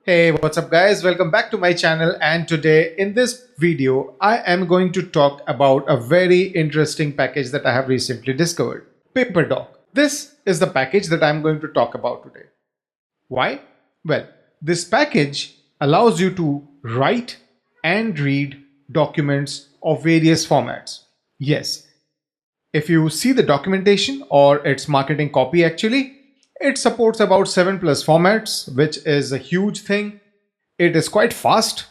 Hey, what's up guys? Welcome back to my channel, and today in this video I am going to talk about a very interesting package that I have recently discovered, Paperdoc. This is the package that I'm going to talk about today. Why? Well, this package allows you to write and read documents of various formats. Yes, if you see the documentation or its marketing copy actually, it supports about 7+ formats, which is a huge thing. It is quite fast.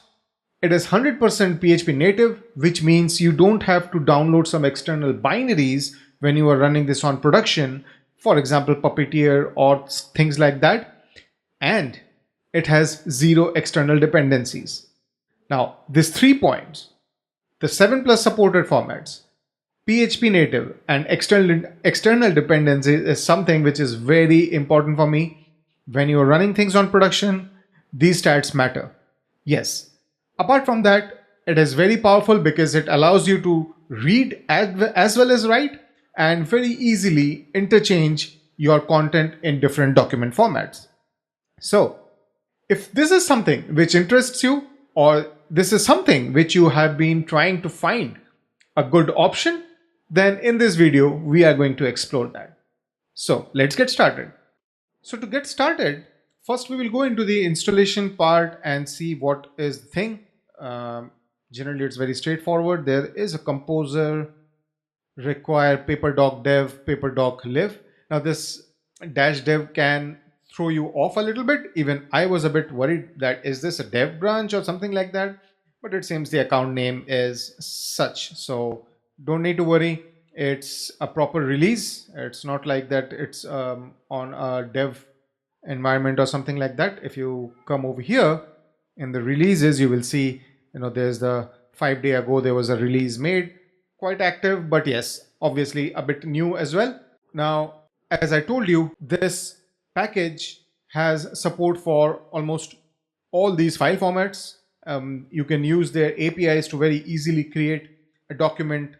It is 100% PHP native, which means you don't have to download some external binaries when you are running this on production, for example, Puppeteer or things like that. And it has zero external dependencies. Now, these 3 points, the 7+ supported formats, PHP native and external dependency is something which is very important for me. When you are running things on production, these stats matter. Yes. Apart from that, it is very powerful because it allows you to read as well as write and very easily interchange your content in different document formats. So, if this is something which interests you, or this is something which you have been trying to find a good option, then in this video we are going to explore that. So let's get started. So to get started, first we will go into the installation part and see what is the thing. Generally it's very straightforward. There is a composer, require Paperdoc dev, Paperdoc live. Now this -dev can throw you off a little bit. Even I was a bit worried that is this a dev branch or something like that, but it seems the account name is such. So don't need to worry. It's a proper release. It's not like that it's on a dev environment or something like that. If you come over here in the releases, you will see, there's the 5 day ago there was a release made, quite active, but yes, obviously a bit new as well. Now, as I told you, this package has support for almost all these file formats. You can use their APIs to very easily create a document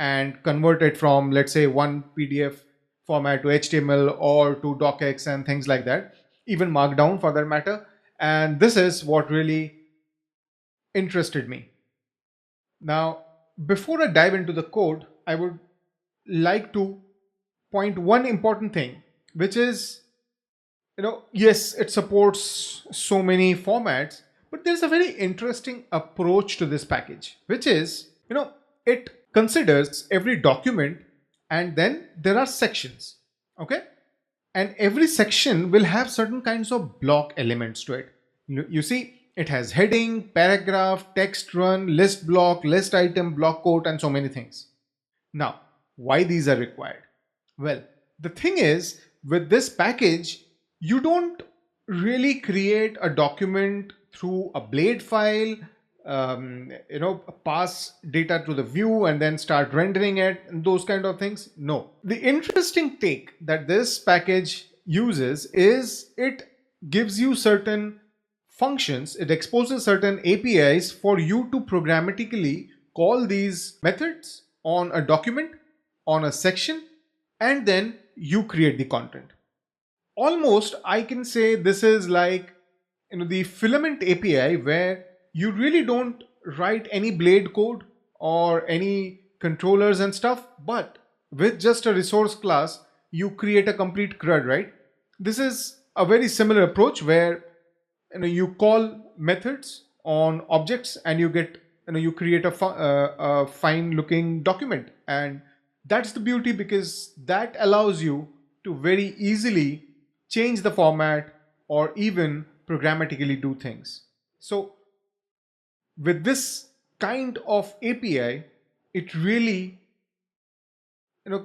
and convert it from, let's say, one PDF format to HTML or to DOCX and things like that, even Markdown for that matter. And this is what really interested me. Now, before I dive into the code, I would like to point one important thing, which is, yes, it supports so many formats, but there's a very interesting approach to this package, which is, it considers every document and then there are sections, okay? And every section will have certain kinds of block elements to it. You see, it has heading, paragraph, text run, list block, list item, block quote, and so many things. Now, why these are required? Well, the thing is, with this package, you don't really create a document through a blade file, pass data to the view and then start rendering it and those kind of things. No. The interesting take that this package uses is it gives you certain functions, it exposes certain APIs for you to programmatically call these methods on a document, on a section, and then you create the content. Almost, I can say this is like the Filament API, where you really don't write any blade code or any controllers and stuff, but with just a resource class, you create a complete CRUD, right? This is a very similar approach where you call methods on objects and you get you create a fine looking document, and that's the beauty, because that allows you to very easily change the format or even programmatically do things. So with this kind of API, it really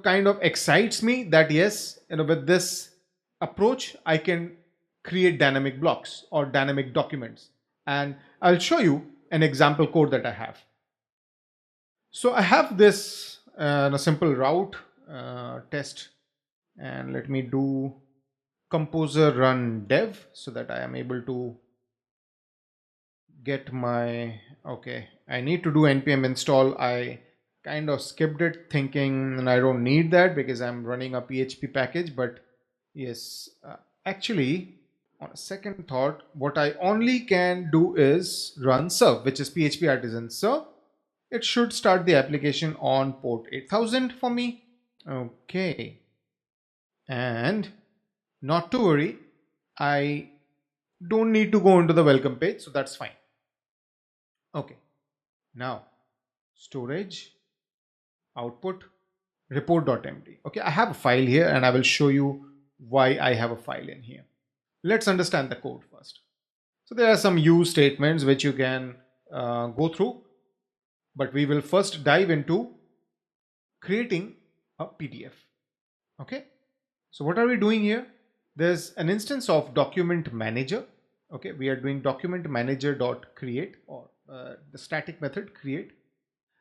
kind of excites me that yes, with this approach I can create dynamic blocks or dynamic documents, and I'll show you an example code that I have. So I have this a simple route test, and let me do composer run dev so that I am able to get my, okay, I need to do npm install. I kind of skipped it thinking and I don't need that because I'm running a PHP package, but yes, actually on a second thought, what I only can do is run serve, which is PHP artisan serve. It should start the application on port 8000 for me. Okay. And not to worry, I don't need to go into the welcome page, so that's fine. Okay. Now, storage, output, report.md. Okay, I have a file here and I will show you why I have a file in here. Let's understand the code first. So there are some use statements which you can go through, but we will first dive into creating a PDF. Okay, so what are we doing here? There's an instance of document manager. Okay, we are doing document manager.create, or the static method create.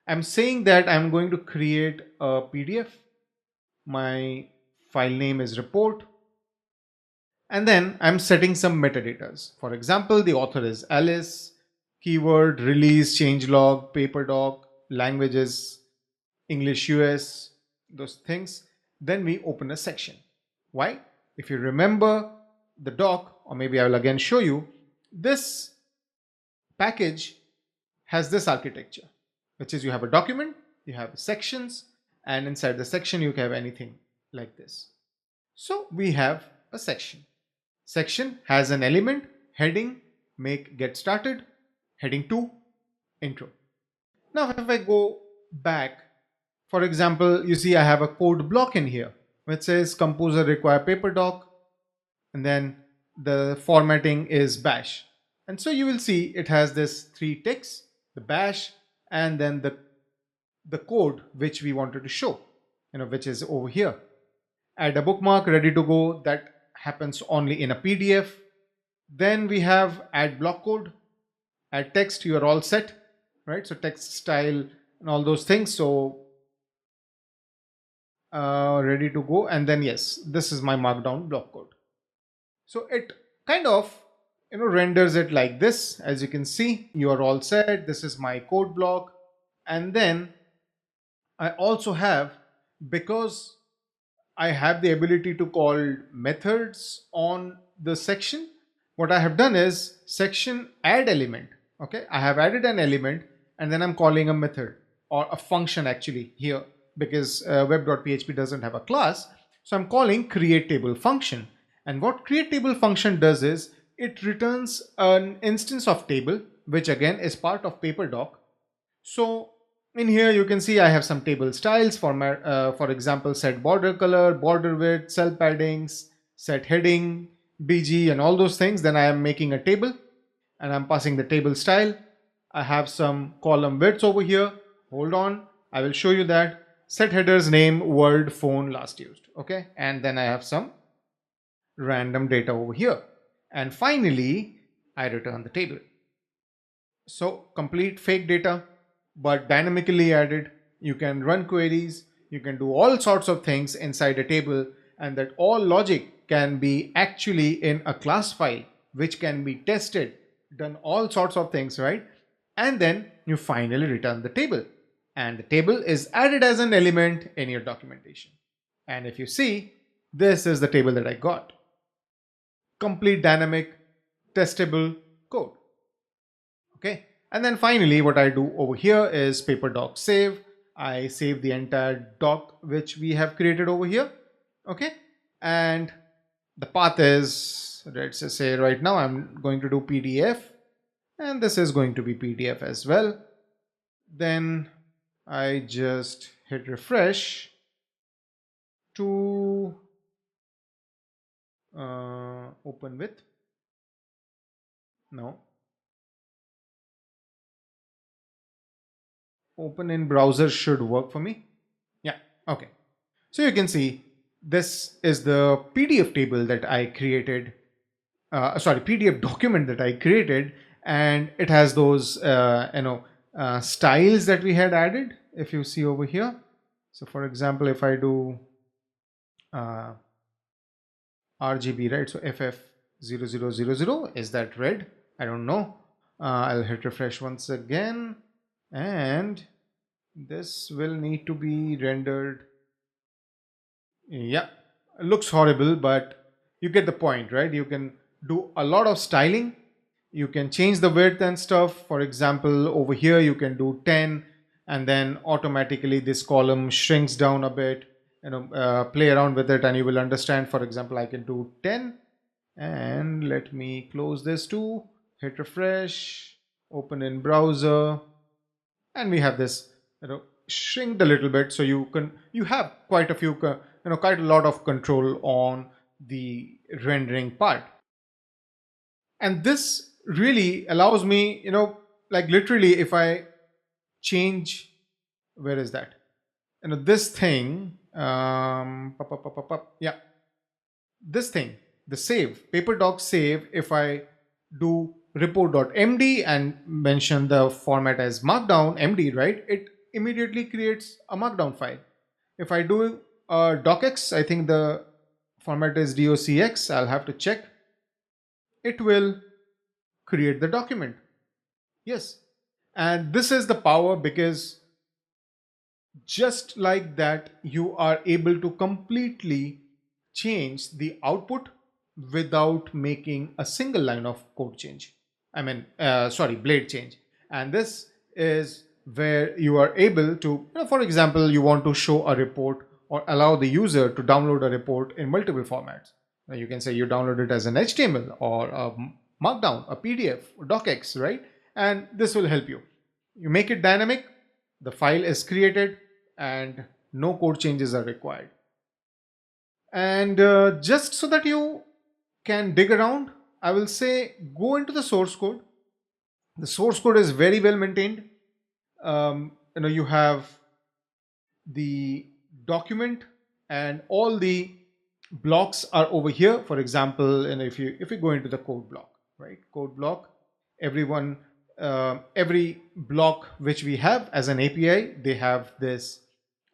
I'm saying that I'm going to create a PDF. My file name is report. And then I'm setting some metadatas. For example, the author is Alice, keyword, release, changelog, Paperdoc, languages, English US, those things. Then we open a section. Why? If you remember the doc, or maybe I will again show you, this package has this architecture, which is you have a document, you have sections, and inside the section you have anything like this. So we have a section. Section has an element, heading, make get started, heading 2, intro. Now if I go back, for example, you see I have a code block in here which says composer require Paperdoc, and then the formatting is bash. And so you will see it has this 3 ticks, the bash, and then the code which we wanted to show, which is over here. Add a bookmark, ready to go. That happens only in a PDF. Then we have add block code, add text. You are all set, right? So text style and all those things. So ready to go. And then yes, this is my Markdown block code. So it kind of renders it like this. As you can see, you are all set. This is my code block. And then I also have, because I have the ability to call methods on the section, what I have done is section add element. Okay, I have added an element and then I'm calling a method or a function actually here, because web.php doesn't have a class. So I'm calling create table function. And what create table function does is it returns an instance of table, which again is part of Paperdoc. So in here you can see I have some table styles for example, set border color, border width, cell paddings, set heading, BG, and all those things. Then I am making a table and I'm passing the table style. I have some column widths over here. Hold on, I will show you that. Set headers, name, word, phone, last used. Okay, and then I have some random data over here. And finally, I return the table. So complete fake data, but dynamically added. You can run queries, you can do all sorts of things inside a table, and that all logic can be actually in a class file, which can be tested, done all sorts of things, right? And then you finally return the table, and the table is added as an element in your documentation. And if you see, this is the table that I got. Complete dynamic, testable code. Okay. And then finally, what I do over here is Paperdoc save. I save the entire doc which we have created over here. Okay. And the path is, let's just say right now I'm going to do PDF, and this is going to be PDF as well. Then I just hit refresh to open with. No. Open in browser should work for me. Yeah, okay. So you can see this is the PDF table that I created, PDF document that I created, and it has those, styles that we had added, if you see over here. So for example, if I do RGB, right? So FF0000, is that red? I don't know. I'll hit refresh once again. And this will need to be rendered. Yeah, it looks horrible, but you get the point, right? You can do a lot of styling. You can change the width and stuff. For example, over here you can do 10, and then automatically this column shrinks down a bit. Play around with it and you will understand. For example, I can do 10, and let me close this too, hit refresh, open in browser, and we have this shrinked a little bit, so you have quite a few quite a lot of control on the rendering part. And this really allows me, like literally, if I change, where is that, this thing, yeah, this thing, the save, Paperdoc save, if I do report.md and mention the format as Markdown MD, right, it immediately creates a Markdown file. If I do DOCX, I think the format is DOCX, I'll have to check. It will create the document. Yes. And this is the power, because just like that, you are able to completely change the output without making a single line of code change. Blade change. And this is where you are able to, for example, you want to show a report or allow the user to download a report in multiple formats. Now you can say you download it as an HTML or a Markdown, a PDF, or DOCX, right? And this will help you. You make it dynamic, the file is created, and no code changes are required. And just so that you can dig around, I will say go into the source code. The source code is very well maintained. You have the document and all the blocks are over here. For example, and if you go into the code block, right, code block, every block which we have as an API, they have this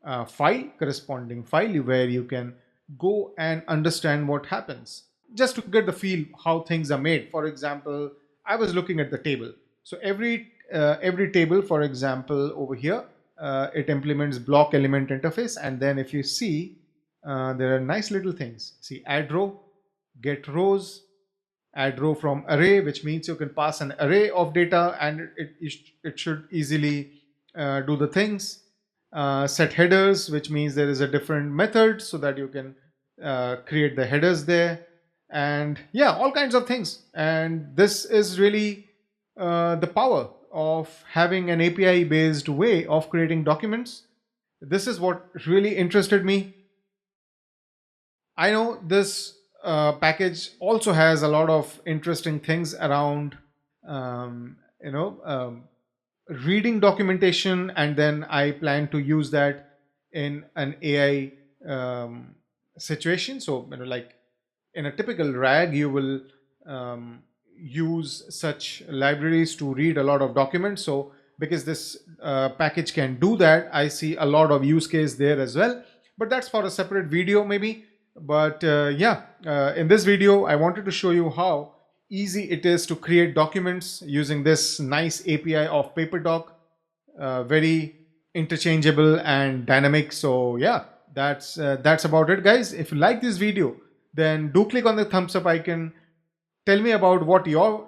corresponding file where you can go and understand what happens, just to get the feel how things are made. For example, I was looking at the table. So every table, for example, over here, it implements block element interface. And then if you see, there are nice little things. See, add row, get rows, add row from array, which means you can pass an array of data and it should easily do the things. Set headers, which means there is a different method so that you can create the headers there. And yeah, all kinds of things. And this is really the power of having an API based way of creating documents. This is what really interested me. I know this package also has a lot of interesting things around reading documentation, and then I plan to use that in an AI situation. So like in a typical RAG, you will use such libraries to read a lot of documents. So because this package can do that, I see a lot of use case there as well, but that's for a separate video maybe. But in this video, I wanted to show you how easy it is to create documents using this nice API of Paperdoc. Very interchangeable and dynamic. So yeah, that's about it, guys. If you like this video, then do click on the thumbs up icon. Tell me about what your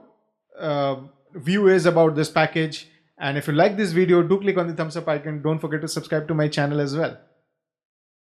view is about this package. And if you like this video, do click on the thumbs up icon. Don't forget to subscribe to my channel as well.